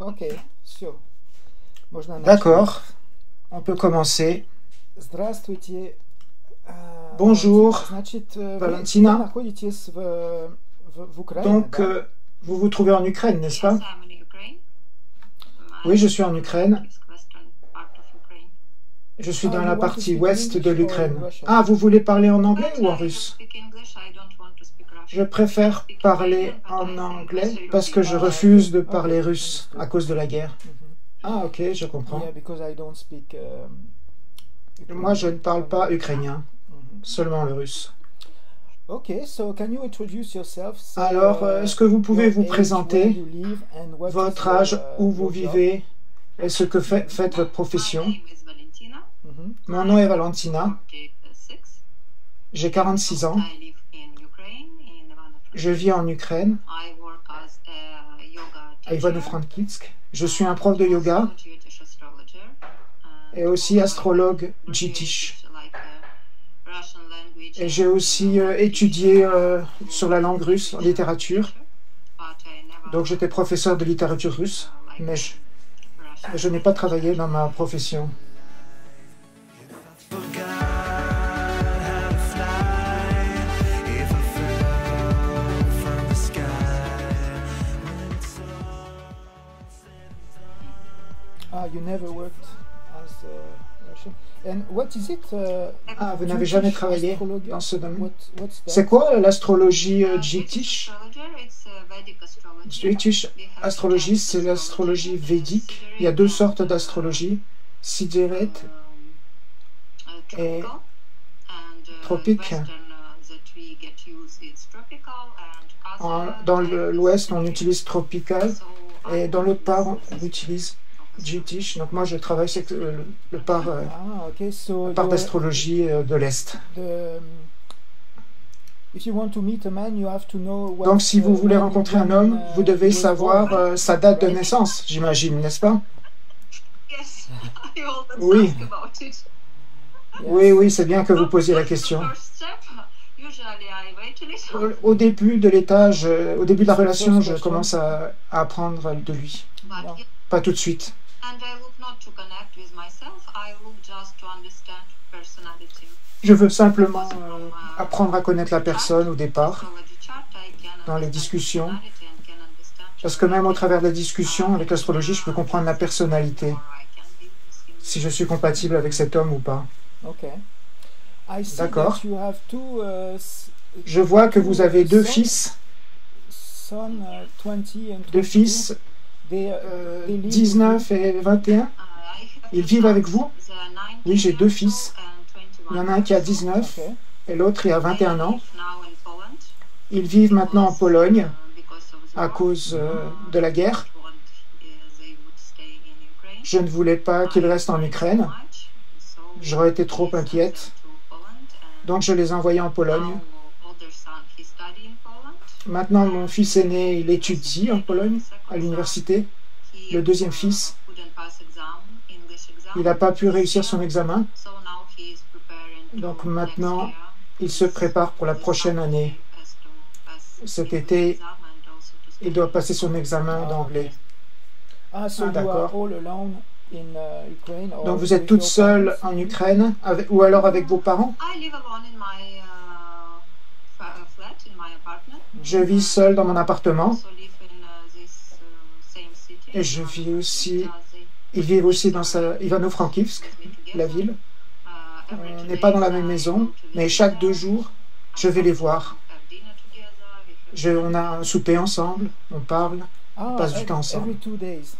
Окей, все. Можно начать. D'accord, on peut commencer. Здравствуйте, Bonjour, Значит, вы Valentina. находитесь в Украине, Donc, да? vous vous trouvez en Ukraine, n'est-ce pas? Oui, je suis en Ukraine. Je suis dans You la want to partie speak in ouest de English or in l'Ukraine. Russian? Ah, vous voulez parler en anglais ou en russe? Je préfère parler en anglais parce que je refuse de parler russe à cause de la guerre. Ah, ok, je comprends. Yeah, because I don't speak Moi, je ne parle pas Ukrainian. ukrainien, seulement le russe. Okay, so can you introduce yourself? Say, Alors, est-ce que vous pouvez your vous age, where présenter, you live, and what votre is âge, où vous your job? vivez et ce que faites votre profession? Mhm. Mon nom est Valentina, j'ai 46 ans, je vis en Ukraine, à Ivano-Frankivsk. Je suis un prof de yoga et aussi astrologue jytish. Et j'ai aussi étudié sur la langue russe en littérature. Donc j'étais professeur de littérature russe, mais je n'ai pas travaillé dans ma profession. You never worked as a Russian. And what is it? Ah, vous n'avez jamais Jytish travaillé astrology? dans ce domaine? What's that? C'est quoi l'astrologie jytish? Jytish astrologie, c'est l'astrologie védique. Il y a deux sortes d'astrologie, sidérite et tropique. Dans l'ouest, on utilise tropical et dans l'autre part, on utilise jytish. Donc moi, je travaille sur le part, Okay. So part d'astrologie de l'est. If you want to meet a man, you have to know what, Donc si vous voulez rencontrer un homme, vous devez was savoir born. sa date de naissance, j'imagine, n'est-ce pas? Yes, I always Oui. ask about it. Oui, oui, c'est bien que vous posiez la question. First step, usually I wait a little, Au début de l'étage, au début de la relation, je commence à apprendre de lui. but Yeah. Pas tout de suite. and I look not to connect with myself, I look just to understand personality. Je veux simplement apprendre à connaître la personne au départ, Astrology chart, I can dans les understand discussions, personality and can understand parce que même au travers des discussions avec l'astrologie, je peux comprendre la personnalité, or I can be with him. si je suis compatible avec cet homme ou pas. Okay. I see D'accord. that you have two Je vois que vous avez deux fils, son 20 and 22. deux fils, They live with 19 et 21. I have Ils two vivent avec sons, vous? they are 19 Oui, j'ai deux years fils. old and Il y en 21 a un qui a years old. 19 Okay. et l'autre il a 21 ans. They live now in Poland Ils vivent maintenant en Pologne because of the à war. cause de la guerre. They would stay in Ukraine. Je ne voulais pas qu'ils restent en Ukraine. J'aurais été trop inquiète. Donc je les ai envoyés en Pologne. Maintenant, mon fils aîné, il étudie en Pologne, à l'université. Le deuxième fils, il n'a pas pu réussir son examen. Donc maintenant, il se prépare pour la prochaine année. Cet été, il doit passer son examen d'anglais. So you are d'accord. all alone in Ukraine, or Donc vous êtes with toute your seule parents? en Ukraine, ou alors avec vos parents? I live alone in my flat, in my apartment. Je vis seule dans mon appartement. Also live in this same city. Et je vis aussi, They ils vivent aussi dans Ivano-Frankivsk, live together. la ville. Every On two n'est pas dans la days même I maison, go to mais visit chaque them. 2 jours, je vais les voir. Have dinner together. We have On a un souper ensemble, on parle. passe du temps ensemble. Every 2 days.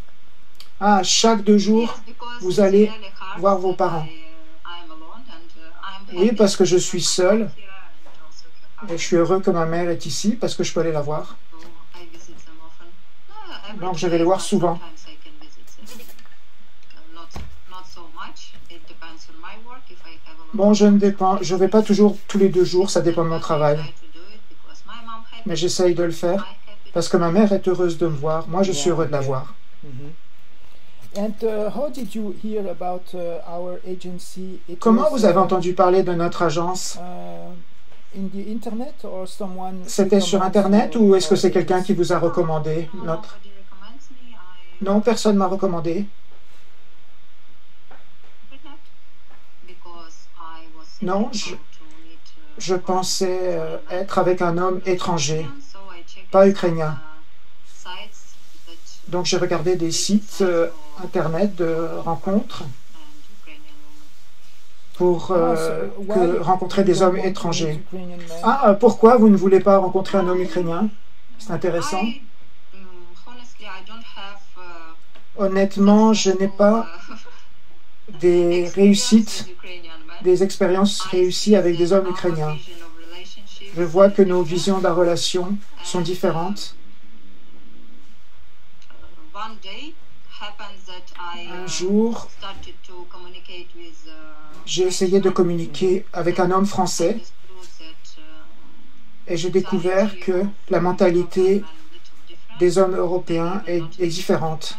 Ah, chaque 2 jours, Yes, because vous it's allez really hard voir vos that parents. I'm alone and I'm Oui, happy parce que je that suis my seule mom here and also have et je suis heureux que ma mère est ici parce que je peux aller la voir. so I visit them often. Every Donc, je two vais les days, voir but souvent. sometimes I can visit them. Not so much. It depends on my work. If I have a lot Bon, of je vais pas toujours tous les 2 jours, ça dépend de mon but I travail. try to do it because my mom happy, Mais j'essaye de le I faire happy. parce que ma mère est heureuse de me voir. Moi, je suis heureux de la voir. Mhm. And how did you hear about our agency? It Comment was, vous avez entendu parler de notre agence? In the internet or someone C'était sur recommends Internet you ou est-ce que our c'est quelqu'un qui agency? vous a recommandé notre... Nobody recommends me. Non, personne m'a recommandé. Non, je pensais être avec un homme étranger, pas ukrainien. Donc j'ai regardé des sites internet de rencontres pour rencontrer des hommes étrangers. Ah, pourquoi vous ne voulez pas rencontrer un homme ukrainien? C'est intéressant. Honnêtement, je n'ai pas des réussites, des expériences réussies avec des hommes ukrainiens. Je vois que nos visions de la relation sont différentes. Un jour, j'ai essayé de communiquer avec un homme français et j'ai découvert que la mentalité des hommes européens est différente.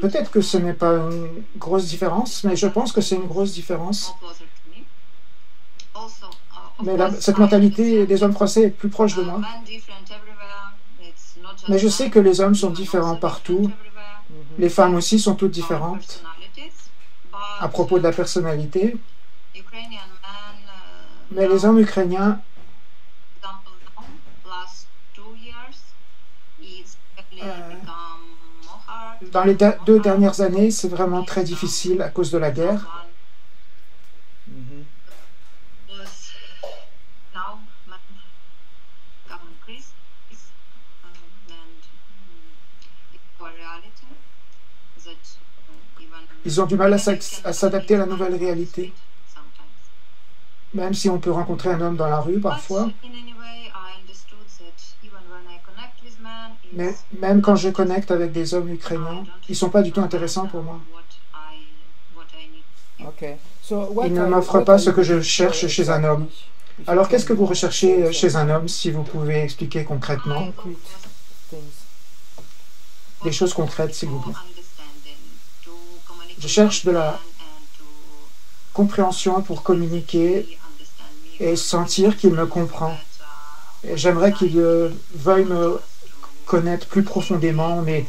Peut-être que ce n'est pas une grosse différence, mais je pense que c'est une grosse différence. Mais cette mentalité des hommes français est plus proche de moi. Mais je sais que les hommes sont différents partout. Les femmes aussi sont toutes différentes. À propos de la personnalité, mais les hommes ukrainiens, dans les 2 dernières années, c'est vraiment très difficile à cause de la guerre. Ils ont du mal à s'adapter à la nouvelle réalité. Même si on peut rencontrer un homme dans la rue parfois. Mais même quand je connecte avec des hommes ukrainiens, ils ne sont pas du tout intéressants pour moi. Ils ne m'offrent pas ce que je cherche chez un homme. Alors qu'est-ce que vous recherchez chez un homme, si vous pouvez expliquer concrètement? Des choses concrètes, s'il vous plaît. Je cherche de la compréhension pour communiquer et sentir qu'il me comprend. J'aimerais qu'il veuille me connaître plus profondément, mes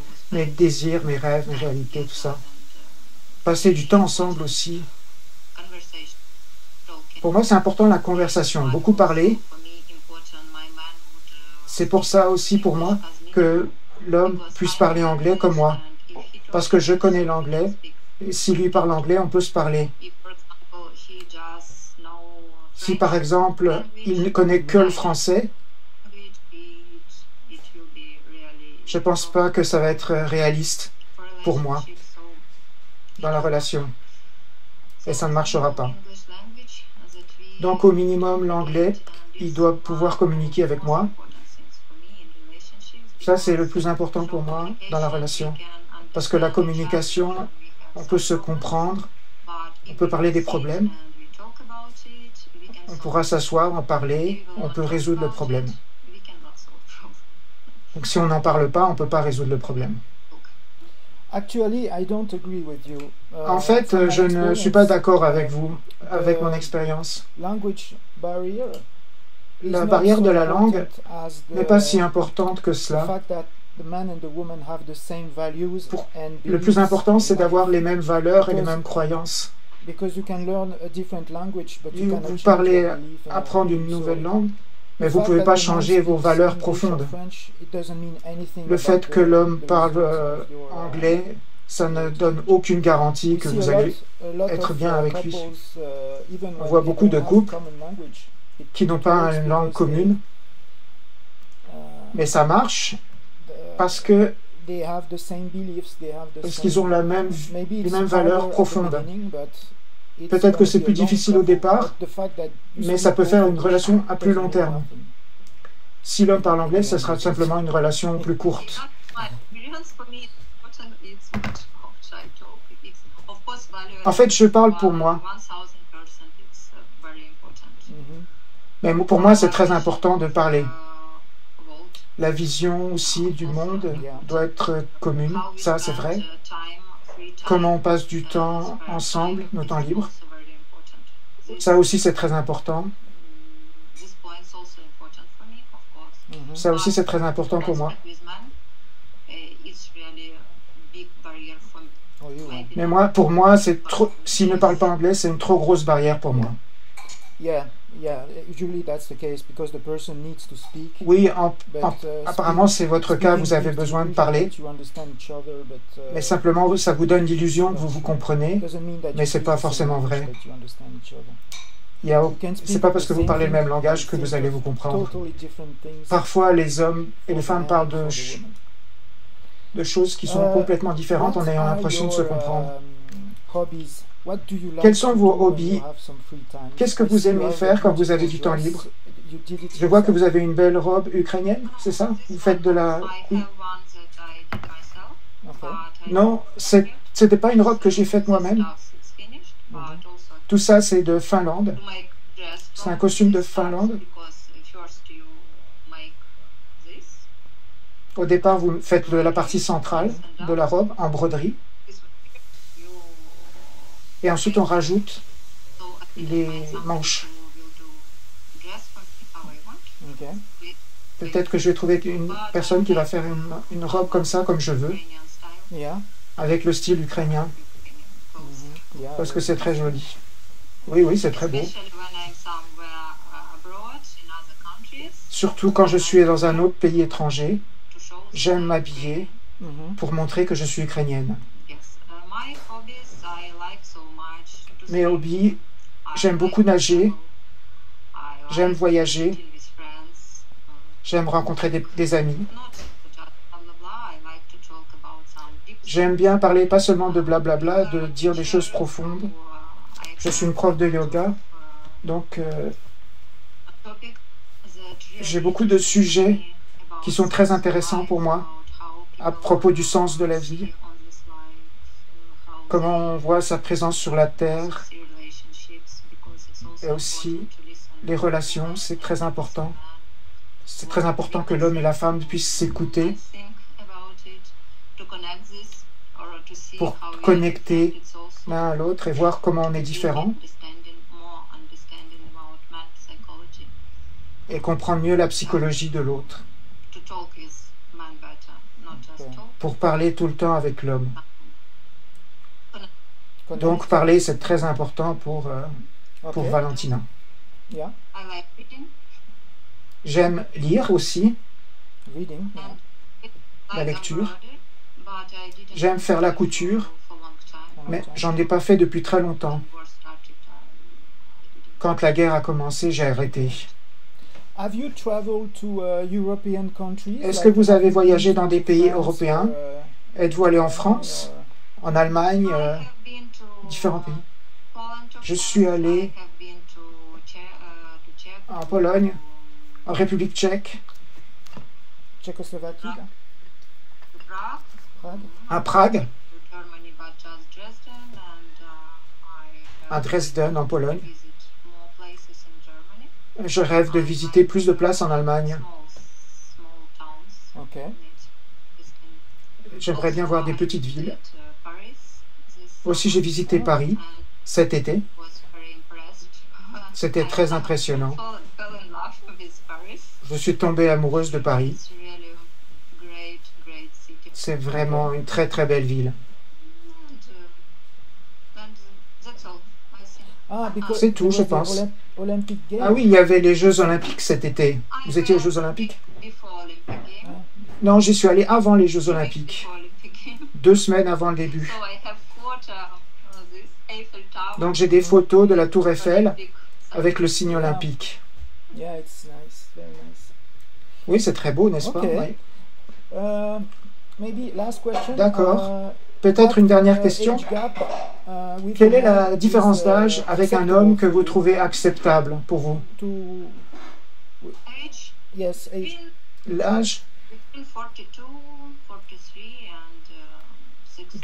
désirs, mes rêves, mes réalités, tout ça. Passer du temps ensemble aussi. Pour moi, c'est important la conversation. Beaucoup parler. C'est pour ça aussi pour moi que l'homme puisse parler anglais comme moi. Parce que je connais l'anglais. Et si lui parle anglais, on peut se parler. Si par exemple, il ne connaît que le français, je ne pense pas que ça va être réaliste pour moi dans la relation. Et ça ne marchera pas. Donc au minimum, l'anglais, il doit pouvoir communiquer avec moi. Ça, c'est le plus important pour moi dans la relation. Parce que la communication, on peut se comprendre, on peut parler des problèmes, on pourra s'asseoir, en parler, on peut résoudre le problème. Donc si on n'en parle pas, on ne peut pas résoudre le problème. En fait, je ne suis pas d'accord avec vous, avec mon expérience. La barrière de la langue n'est pas si importante que cela. Le plus important, c'est d'avoir les mêmes valeurs et les mêmes croyances. Vous parlez, apprendre une nouvelle langue, mais vous ne pouvez pas changer vos valeurs profondes. Le fait que l'homme parle anglais, ça ne donne aucune garantie que vous allez être bien avec lui. On voit beaucoup de couples qui n'ont pas une langue commune, mais ça marche parce qu'ils ont les mêmes valeurs profondes. Peut-être que c'est plus difficile au départ, mais ça peut faire une relation à plus long terme. Si l'homme parle anglais, ce sera simplement une relation plus courte. En fait, je parle pour moi. Mais pour moi, c'est très important de parler. La vision aussi du monde doit être commune, ça c'est vrai. Comment on passe du temps ensemble, nos temps libres. Ça aussi c'est très important. Ça aussi c'est très important pour moi. big barrier for me. Oh, you? Mais moi, pour moi, c'est trop. S'il ne parle pas anglais, c'est une trop grosse barrière pour moi. Yeah, yeah. Usually that's the case because the person needs to speak. Oui, But, apparemment, c'est votre cas, vous avez besoin de parler. Mais simplement, ça vous donne l'illusion que vous vous comprenez, mais c'est pas forcément vrai. C'est pas parce que vous parlez le même langage que vous allez vous comprendre. Parfois, les hommes et les femmes parlent de choses qui sont complètement différentes en ayant l'impression de se comprendre. Quels sont vos hobbies? Qu'est-ce que vous aimez faire quand vous avez du temps libre? Je vois que vous avez une belle robe ukrainienne, c'est ça? Vous faites de la... Oui. Non, c'était pas une robe que j'ai faite moi-même. Tout ça, c'est de Finlande. C'est un costume de Finlande. Au départ, vous faites la partie centrale de la robe en broderie. Et ensuite, on rajoute les manches. Peut-être que je vais trouver une personne qui va faire une robe comme ça, comme je veux, avec le style ukrainien, parce que c'est très joli. Oui, oui, c'est très beau. Surtout quand je suis dans un autre pays étranger, j'aime m'habiller pour montrer que je suis ukrainienne. Mes hobbies, j'aime beaucoup nager, j'aime voyager, j'aime rencontrer des amis. J'aime bien parler pas seulement de blablabla, de dire des choses profondes. Je suis une prof de yoga, donc j'ai beaucoup de sujets qui sont très intéressants pour moi à propos du sens de la vie, comment on voit sa présence sur la terre et aussi les relations, c'est très important. C'est très important que l'homme et la femme puissent s'écouter pour connecter l'un à l'autre et voir comment on est différent et comprendre mieux la psychologie de l'autre. Pour parler tout le temps avec l'homme. Donc parler, c'est très important pour Valentina. J'aime lire aussi, la lecture. J'aime faire la couture, mais j'en ai pas fait depuis très longtemps. Quand la guerre a commencé, j'ai arrêté. Est-ce que vous avez voyagé dans des pays européens? Êtes-vous allé en France, en Allemagne, différents pays? Je suis allé en Pologne, en République tchèque, Tchécoslovaquie, à Prague, à Dresden, en Pologne. Je rêve de visiter plus de places en Allemagne. J'aimerais bien voir des petites villes. Aussi, j'ai visité Paris cet été. C'était très impressionnant. Je suis tombée amoureuse de Paris. C'est vraiment une très très belle ville. C'est tout, je pense. Ah oui, il y avait les Jeux Olympiques cet été. Vous étiez aux Jeux Olympiques? Non, j'y suis allé avant les Jeux Olympiques. 2 semaines avant le début. Donc j'ai des photos de la Tour Eiffel avec le signe olympique. Oui, c'est très beau, n'est-ce pas? D'accord. Peut-être une dernière question. Quelle est la différence d'âge avec un homme que vous trouvez acceptable pour vous? L'âge?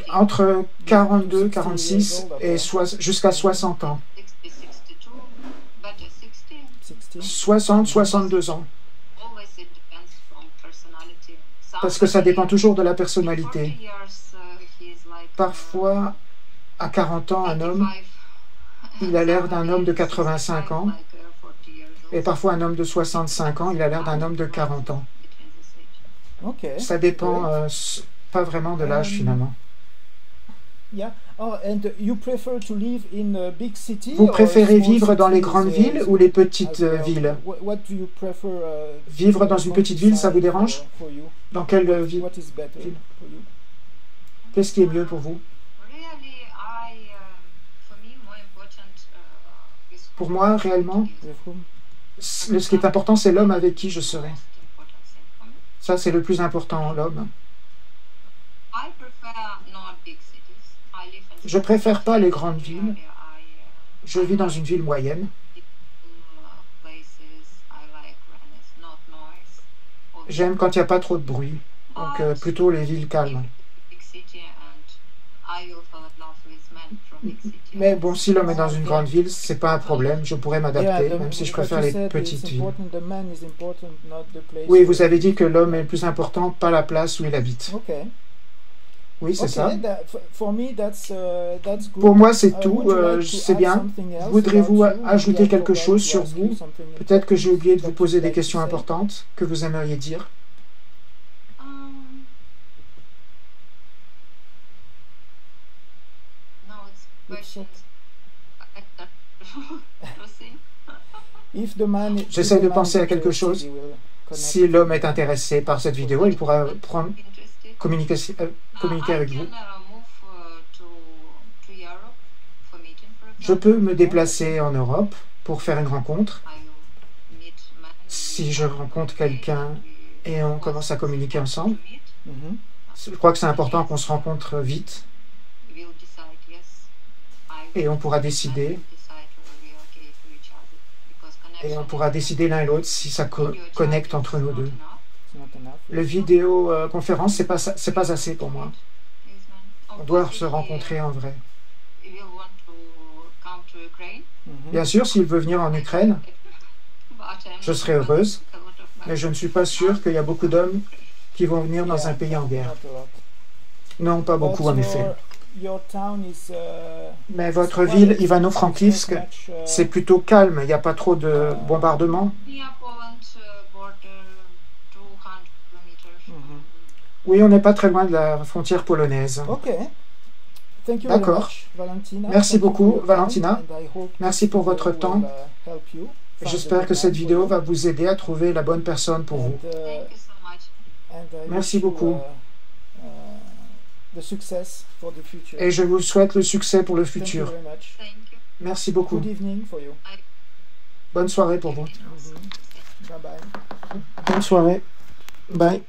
Entre 42, 46 et jusqu'à 60 ans. 60, 62 ans. Parce que ça dépend toujours de la personnalité. Parfois, à 40 ans, un homme, il a l'air d'un homme de 85 ans. Et parfois, un homme de 65 ans, il a l'air d'un homme de 40 ans. Ça dépend pas vraiment de l'âge finalement. Yeah. Oh, and you prefer to live in a big city Vous or préférez small vivre dans les cities, grandes villes ou les petites as well? villes? What do you prefer, Vivre dans une petite ville, ça vous countryside dérange? for you? Dans quelle ville? What is better ville? for you? Qu'est-ce qui est mieux pour vous? Really, for me, more important is Pour moi, réellement, With whom? ce qui est important, c'est l'homme avec qui je serai. most important thing for me. Ça, c'est le plus important, l'homme. I prefer not big cities. I live in Je préfère pas les grandes villes. area. Je vis dans une ville moyenne. Places. I like when it's not noise. J'aime quand il n'y a pas trop de bruit. Donc, plutôt les villes calmes. Big city and I will fall in love with men from big city. Mais bon, si l'homme est dans une grande ville, c'est pas un problème. Je pourrais m'adapter, même si je préfère les petites villes. Oui, vous avez dit que l'homme est le plus important, pas la place où il habite. Okay. Oui, c'est ça. For me, that's good. Pour moi, c'est tout. Would you like to C'est add bien. something else Voudrez-vous about you? ajouter Maybe I quelque forgot chose to sur ask vous? you something Peut-être que j'ai oublié de vous that poser you'd des like to questions say. importantes que vous aimeriez dire. No, it's questions. If the man- if J'essaie the de man penser is à quelque interested, chose. he will connect Si l'homme est intéressé par cette vidéo, il pourra Interested. communiquer avec I vous. can move to Europe for meeting, for Je example. peux me déplacer en Europe pour faire une rencontre. I will meet men. Si je rencontre quelqu'un et on commence à communiquer ensemble, Mhm. je crois que c'est important qu'on se rencontre vite We'll decide, yes. I et on pourra décider will decide whether we are okay to each other. Because et on connection pourra décider l'un et l'autre si ça connecte entre nous deux. It's not enough. Le vidéo conférence, c'est pas assez pour moi. On doit se rencontrer en vrai. Mhm. Bien sûr, s'il veut venir en Ukraine, je serai heureuse, mais je ne suis pas sûre qu'il y a beaucoup d'hommes qui vont venir dans un pays en guerre. Not a lot. Non, pas beaucoup en But effet. your town is, Mais votre ville, Ivano-Frankivsk, c'est plutôt calme, il n'y a pas trop de bombardements. Oui, on n'est pas très loin de la frontière polonaise. Okay. Thank you very D'accord. much, Valentina. Merci Thank you beaucoup, for your time, Valentina. and I hope Merci this pour video votre temps. will, help you find J'espère the que cette man for vidéo you. va vous aider à trouver la bonne personne pour vous. And I Merci wish you, beaucoup. The success for the future. Et je vous souhaite le succès pour le Thank you futur. very much. Merci beaucoup. Good evening for you. Bonne soirée pour vous. Bye bye. Bonne soirée. Bye.